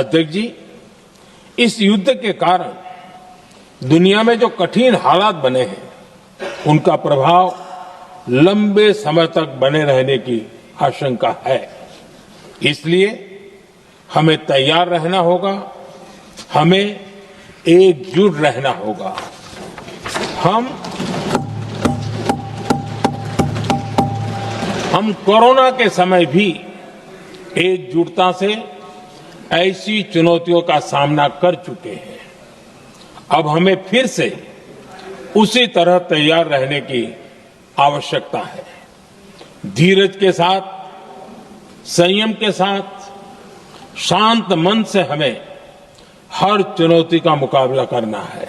अध्यक्ष जी, इस युद्ध के कारण दुनिया में जो कठिन हालात बने हैं उनका प्रभाव लंबे समय तक बने रहने की आशंका है। इसलिए हमें तैयार रहना होगा, हमें एकजुट रहना होगा। हम कोरोना के समय भी एकजुटता से ऐसी चुनौतियों का सामना कर चुके हैं। अब हमें फिर से उसी तरह तैयार रहने की आवश्यकता है। धीरज के साथ, संयम के साथ, शांत मन से हमें हर चुनौती का मुकाबला करना है।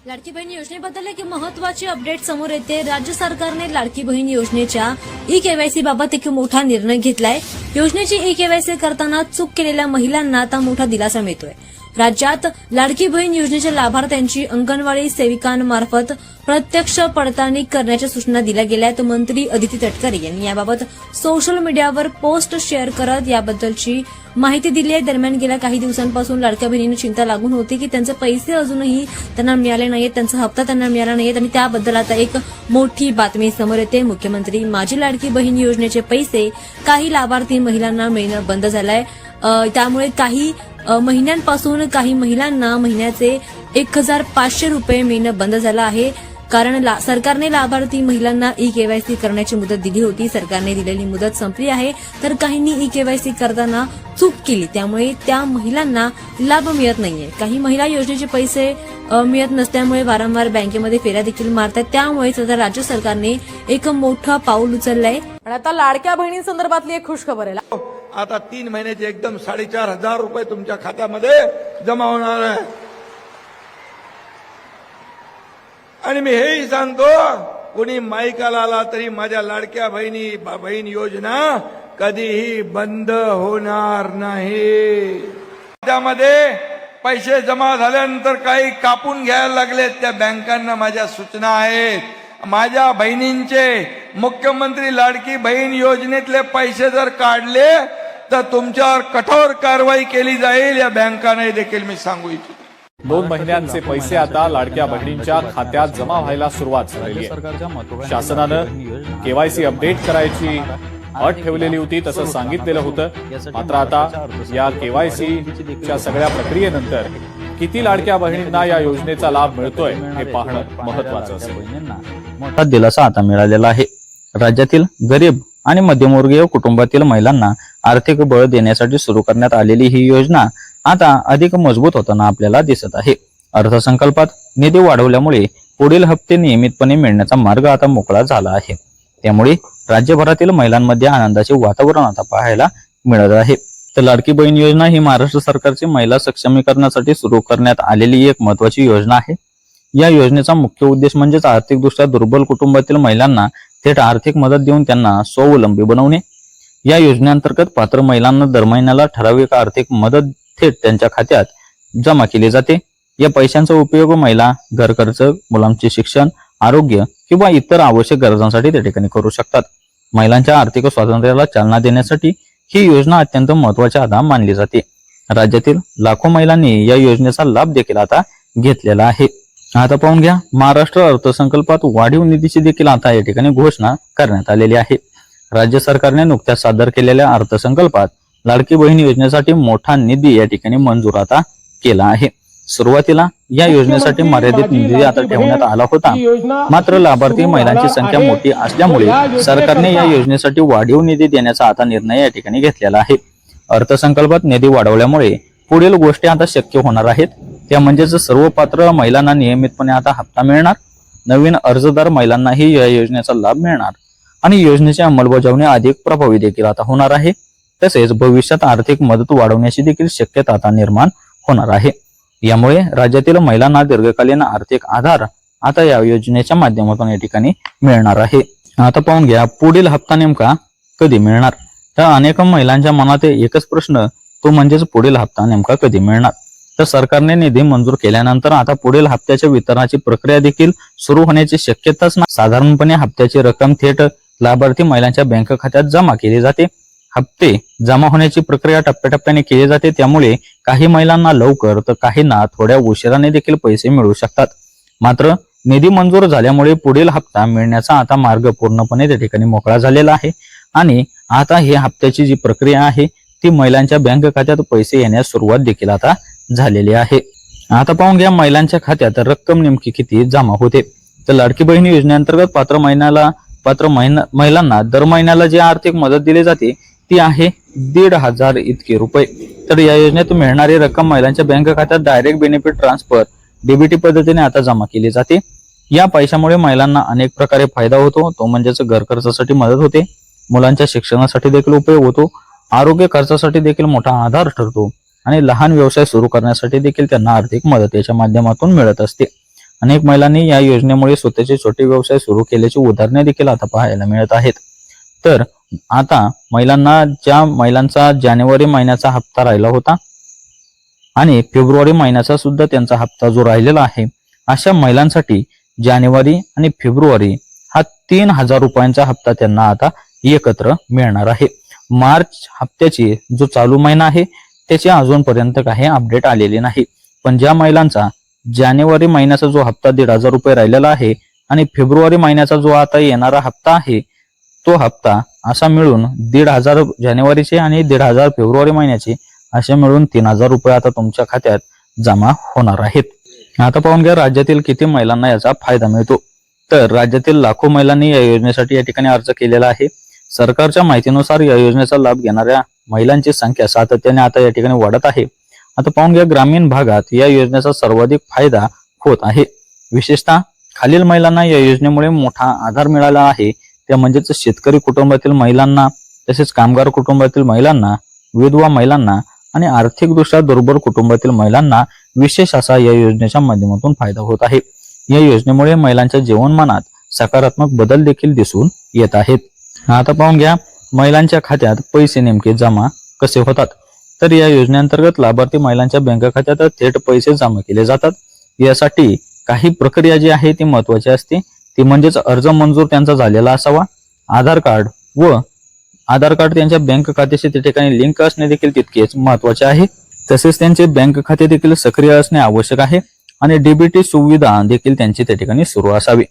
लाडकी बहीण योजनेबद्दल एक महत्वाची अपडेट समोर येते। राज्य सरकारने लाडकी बहीण योजनेच्या ई-केवायसी बाबत एक मोठा निर्णय घेतलाय। योजनेची ई-केवायसी करताना चूक केलेल्या महिलांना आता मोठा दिलासा मिळतोय। राज्यात लाडकी बहीण योजनेच्या लाभार्थ्यांची अंगणवाडी सेविकांमार्फत प्रत्यक्ष पडताळणी करण्याच्या सूचना दिल्या गेल्यात। मंत्री अदिती तटकरे यांनी याबाबत सोशल मीडियावर पोस्ट शेअर करत याबद्दलची माहिती दिली आहे। दरम्यान गेल्या काही दिवसांपासून लाडक्या बहिणींना चिंता लागून होती की त्यांचे पैसे अजूनही त्यांना मिळाले नाहीत, त्यांचा हप्ता त्यांना मिळाला नाहीत आणि त्याबद्दल आता एक मोठी बातमी समोर येते। मुख्यमंत्री माझी लाडकी बहीण योजनेचे पैसे काही लाभार्थी महिलांना मिळणं बंद झालंय। त्यामुळे काही महिन्यांपासून काही महिलांना महिन्याचे 1500 रुपये मिळणं बंद झालं आहे। कारण सरकारने लाभार्थी महिलांना ई-केवायसी करण्याची मुदत दिली होती। सरकारने दिलेली मुदत संपली आहे, तर काहींनी ई-केवायसी करताना चूक केली, त्यामुळे त्या महिलांना लाभ मिळत नाहीये। काही महिला योजनेचे पैसे मिळत नसल्यामुळे वारंवार बँकेमध्ये फेऱ्या देखील मारतात। त्यामुळेच आता राज्य सरकारने एक मोठं पाऊल उचललंय। आणि आता लाडक्या बहिणींसंदर्भातली एक खुशखबर आहे। आता 3 महिन्याचे एकदम 4500 रुपये तुमच्या खात्यामध्ये जमा होणार आहे। आणि मी हेही सांगतो, कोणी माईकाला आला तरी माझ्या लाडक्या बहीण योजना कधीही बंद होणार नाही। त्यामध्ये पैसे जमा झाल्यानंतर काही कापून घ्यायला लागलेत, त्या बँकांना माझ्या सूचना आहेत। माझ्या बहिणींचे मुख्यमंत्री लाडकी बहीण योजनेतले पैसे जर काढले तर तुमच्यावर कठोर कारवाई केली जाईल, या बँकांना देखील मी सांगू इच्छितो। 2 महिन्यांचे पैसे आता लाडक्या बहिणींच्या खात्यात जमा व्हायला सुरुवात झाली आहे। शासनानं केवायसी अपडेट करायची अट ठेवलेली होती, तसं सांगितलेलं होतं। मात्र आता या केवायसीच्या सगळ्या प्रक्रियेनंतर किती लाडक्या बहिणींना या योजनेचा लाभ मिळतोय हे पाहणं महत्वाचं असेल। मोठा दिलासा आता मिळालेला आहे। राज्यातील गरीब आणि मध्यमवर्गीय कुटुंबातील महिलांना आर्थिक बळ देण्यासाठी सुरू करण्यात आलेली ही योजना आता अधिक मजबूत होताना आपल्याला दिसत आहे। अर्थसंकल्पात निधी वाढवल्यामुळे पुढील हप्ते नियमितपणे मिळण्याचा मार्ग आता मोकळा झाला आहे। त्यामुळे राज्यभरातील महिलांमध्ये आनंदाचे वातावरण आता पाहायला मिळत आहे। तर लाडकी बहीण योजना ही महाराष्ट्र सरकारची महिला सक्षमीकरणासाठी सुरू करण्यात आलेली एक महत्वाची योजना आहे। या योजनेचा मुख्य उद्देश म्हणजेच आर्थिकदृष्ट्या दुर्बल कुटुंबातील महिलांना थेट आर्थिक मदत देऊन त्यांना स्वावलंबी बनवणे। या योजनेअंतर्गत पात्र महिलांना दर महिन्याला ठराविक आर्थिक मदत थेट त्यांच्या खात्यात जमा केली जाते। या पैशांचा उपयोग महिला घर खर्च, मुलांचे शिक्षण, आरोग्य किंवा इतर आवश्यक गरजांसाठी त्या ठिकाणी करू शकतात। महिलांच्या आर्थिक स्वातंत्र्याला चालना देण्यासाठी ही योजना अत्यंत महत्वाची आता मानली जाते। राज्यातील लाखो महिलांनी या योजनेचा लाभ देखील आता घेतलेला आहे। आता पाहून घ्या, महाराष्ट्र अर्थसंकल्पात वाढीव निधीची देखील आता या ठिकाणी घोषणा करण्यात आलेली आहे। राज्य सरकारने नुकत्याच सादर केलेल्या अर्थसंकल्पात लाडकी बहीण योजनेसाठी मोठा निधी या ठिकाणी मंजूर आता केला आहे। सुरुवातीला या योजनेसाठी मर्यादित निधी आता ठेवण्यात आला होता, मात्र लाभार्थी महिलांची संख्या मोठी असल्यामुळे सरकारने या योजनेसाठी वाढीव निधी देण्याचा आता निर्णय या ठिकाणी घेतलेला आहे। अर्थसंकल्पात निधी वाढवल्यामुळे पुढील गोष्टी आता शक्य होणार आहेत, त्या म्हणजेच सर्व पात्र महिलांना नियमितपणे आता हप्ता मिळणार, नवीन अर्जदार महिलांनाही या योजनेचा लाभ मिळणार आणि योजनेची अंमलबजावणी अधिक प्रभावी देखील आता होणार आहे। तसेच भविष्यात आर्थिक मदत वाढवण्याची देखील शक्यता आता निर्माण होणार आहे। यामुळे राज्यातील महिलांना दीर्घकालीन आर्थिक आधार आता या योजनेच्या माध्यमातून या ठिकाणी मिळणार आहे। आता पाहून घ्या, पुढील हप्ता नेमका कधी मिळणार। तर अनेक महिलांच्या मनात एकच प्रश्न, तो म्हणजेच पुढील हप्ता नेमका कधी मिळणार। तर सरकारने निधी मंजूर केल्यानंतर आता पुढील हप्त्याच्या वितरणाची प्रक्रिया देखील सुरू होण्याची शक्यताच नाही। साधारणपणे हप्त्याची रक्कम थेट लाभार्थी महिलांच्या बँक खात्यात जमा केली जाते हप्ते जमा होण्याची प्रक्रिया टप्प्याटप्प्याने केली जाते, त्यामुळे काही महिलांना लवकर तर काहींना थोड्या उशिराने देखील पैसे मिळू शकतात. मात्र निधी मंजूर झाल्यामुळे पुढील हप्ता मिळण्याचा आता मार्ग पूर्णपणे त्या ठिकाणी मोकळा झालेला आहे आणि आता ही हप्त्याची जी प्रक्रिया आहे ती महिलांच्या बँक खात्यात पैसे येण्यास सुरुवात देखील आता झालेली आहे. आता पाहून घ्या महिलांच्या खात्यात रक्कम नेमकी किती जमा होते. तर लाडकी बहीण योजनेअंतर्गत पात्र महिलांना दर महिन्याला जी आर्थिक मदत दिली जाते ती आहे 1,500 इतके रुपये. तर या योजनेत मिळणारी रक्कम महिलांच्या बँक खात्यात डायरेक्ट बेनिफिट ट्रान्सफर डीबीटी पद्धतीने आता जमा केली जाते. या पैशामुळे महिलांना अनेक प्रकारे फायदा होतो. तो म्हणजेच घर खर्चासाठी मदत होते, मुलांच्या शिक्षणासाठी देखील उपयोग होतो, आरोग्य खर्चासाठी देखील मोठा आधार ठरतो आणि लहान व्यवसाय सुरू करण्यासाठी देखील त्यांना आर्थिक मदत याच्या माध्यमातून मिळत असते. अनेक महिलांनी या योजनेमुळे स्वतःचे छोटे व्यवसाय सुरू केल्याची उदाहरणे देखील आता पाहायला मिळत आहेत. तर आता महिलांचा जानेवारी महिन्याचा हप्ता राहिला होता आणि फेब्रुवारी महिन्याचा सुद्धा त्यांचा हप्ता जो राहिलेला आहे, अशा महिलांसाठी जानेवारी आणि फेब्रुवारी हा 3,000 रुपयांचा हप्ता त्यांना आता एकत्र मिळणार आहे. मार्च हप्त्याची जो चालू महिना आहे त्याची अजूनपर्यंत काही अपडेट आलेली नाही. पण ज्या महिलांचा जानेवारी महिन्याचा जो हप्ता 1,500 रुपये राहिलेला आहे आणि फेब्रुवारी महिन्याचा जो आता येणारा हप्ता आहे तो हप्ता असा मिळून 1,500 जानेवारीचे आणि 1,500 फेब्रुवारी महिन्याचे असे मिळून 3,000 रुपये आता तुमच्या खात्यात जमा होणार आहेत. आता पाहून घ्या राज्यातील किती महिलांना याचा फायदा मिळतो. तर राज्यातील लाखो महिलांनी या योजनेसाठी या ठिकाणी अर्ज केलेला आहे. सरकारच्या माहितीनुसार या योजनेचा लाभ घेणाऱ्या महिलांची संख्या सातत्याने आता या ठिकाणी वाढत आहे. आता पाहून घ्या ग्रामीण भागात या योजनेचा सर्वाधिक फायदा होत आहे. विशेषतः खालील महिलांना या योजनेमुळे मोठा आधार मिळाला आहे. त्या म्हणजेच शेतकरी कुटुंबातील महिलांना, तसेच कामगार कुटुंबातील महिलांना, विधवा महिलांना आणि आर्थिकदृष्ट्या दुर्बल कुटुंबातील महिलांना विशेष असा या योजनेच्या माध्यमातून फायदा होत आहे. या योजनेमुळे महिलांच्या जीवनमानात सकारात्मक बदल देखील दिसून येत आहेत. आता पाहून घ्या महिलांच्या खात्यात पैसे नेमके जमा कसे होतात. तर या योजनेअंतर्गत लाभार्थी महिलांच्या बँक खात्यात थेट पैसे जमा केले जातात. यासाठी काही प्रक्रिया जी आहे ती महत्वाची असते. ती म्हणजेच अर्ज मंजूर त्यांचा झालेला असावा, आधार कार्ड त्यांच्या बँक खात्याशी त्या ठिकाणी लिंक असणे देखील तितकेच महत्वाचे आहे. तसेच त्यांचे बँक खाते देखील सक्रिय असणे आवश्यक आहे आणि डीबीटी सुविधा देखील त्यांची त्या ठिकाणी सुरू असावी.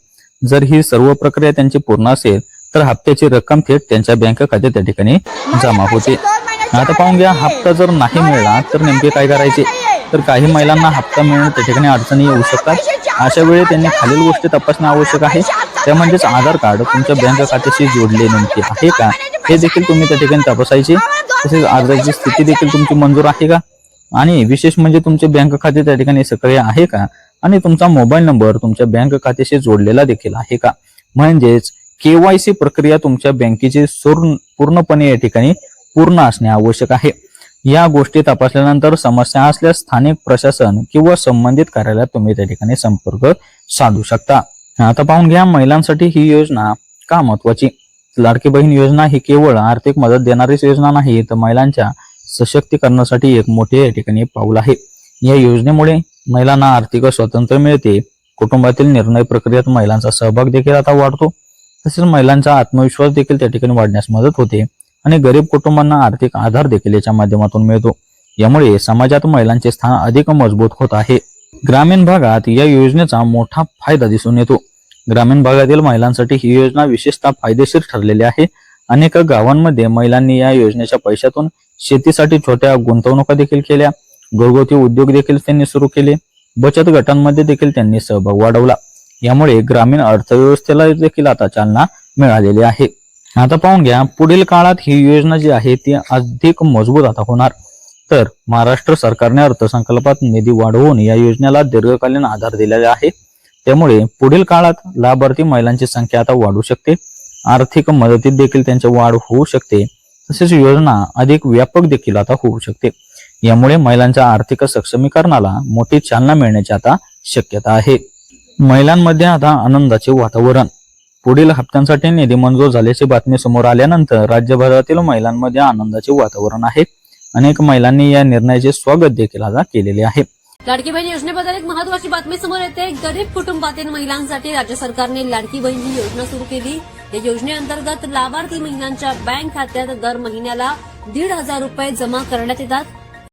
जर ही सर्व प्रक्रिया त्यांची पूर्ण असेल तर हप्त्याची रक्कम थेट त्यांच्या बँक खात्यात त्या ठिकाणी जमा होते. आता पाहून घ्या हप्ता जर नाही मिळाला तर नेमके काय करायचे. तर काही महिलांना हप्ता मिळणं त्या ठिकाणी अडचणी येऊ शकतात. अशा वेळी त्यांनी खालील गोष्टी तपासणे आवश्यक आहे. त्या म्हणजेच आधार कार्ड तुमच्या बँक खात्याशी जोडले नेमके आहे का हे देखील तुम्ही त्या ठिकाणी तपासायचे. तसेच अर्जाची स्थिती देखील तुमची मंजूर आहे का आणि विशेष म्हणजे तुमचे बँक खाते त्या ठिकाणी सक्रिय आहे का आणि तुमचा मोबाईल नंबर तुमच्या बँक खात्याशी जोडलेला देखील आहे का. म्हणजेच केवायसी प्रक्रिया तुमच्या बँकेची पूर्णपणे या ठिकाणी पूर्ण असणे आवश्यक आहे. या गोष्टी तपासल्यानंतर समस्या असल्यास स्थानिक प्रशासन किंवा संबंधित कार्यालयात तुम्ही त्या ठिकाणी संपर्क साधू शकता. आता पाहून घ्या महिलांसाठी ही योजना का महत्वाची. लाडकी बहीण योजना ही केवळ आर्थिक मदत देणारीच योजना नाही, तर महिलांच्या सशक्तीकरणासाठी एक मोठे या ठिकाणी पाऊल आहे. या योजनेमुळे महिलांना आर्थिक स्वातंत्र्य मिळते. कुटुंबातील निर्णय प्रक्रियेत महिलांचा सहभाग देखील आता वाढतो. तसेच महिलांचा आत्मविश्वास देखील त्या ठिकाणी वाढण्यास मदत होते आणि गरीब कुटुंबांना आर्थिक आधार देखील याच्या माध्यमातून मिळतो. यामुळे समाजात महिलांचे स्थान अधिक मजबूत होत आहे. ग्रामीण भागात या योजनेचा मोठा फायदा दिसून येतो. ग्रामीण भागातील महिलांसाठी ही योजना विशेषतः फायदेशीर ठरलेली आहे. अनेक गावांमध्ये महिलांनी या योजनेच्या पैशातून शेतीसाठी छोट्या गुंतवणुका देखील केल्या, घरगुती उद्योग देखील त्यांनी सुरू केले, बचत गटांमध्ये देखील त्यांनी सहभाग वाढवला. यामुळे ग्रामीण अर्थव्यवस्थेला देखील आता चालना मिळालेली आहे. आता पाहून घ्या पुढील काळात ही योजना जी आहे ती अधिक मजबूत आता होणार. तर महाराष्ट्र सरकारने अर्थसंकल्पात निधी वाढवून या योजनेला दीर्घकालीन आधार दिलेला आहे. त्यामुळे पुढील काळात लाभार्थी महिलांची संख्या आता वाढू शकते. आर्थिक मदतीत देखील त्यांची वाढ होऊ शकते. तसेच योजना अधिक व्यापक देखील आता होऊ शकते. यामुळे महिलांच्या आर्थिक सक्षमीकरणाला मोठी चालना मिळण्याची आता शक्यता आहे. महिलांमध्ये आता आनंदाचे वातावरण. पुढील हप्त्यांसाठी निधी मंजूर झाल्याची बातमी समोर आल्यानंतर राज्यभरातील महिलांमध्ये आनंदाचे वातावरण आहे. अनेक महिलांनी या निर्णयाचे स्वागत देखील आता केलेले आहे. लाडकी बहीण योजनेबद्दल एक महत्वाची बातमी समोर येते. गरीब कुटुंबातील महिलांसाठी राज्य सरकारने लाडकी बहीण ही योजना सुरू केली. या योजनेअंतर्गत लाभार्थी महिलांच्या बँक खात्यात दर महिन्याला 1,500 रुपये जमा करण्यात येतात.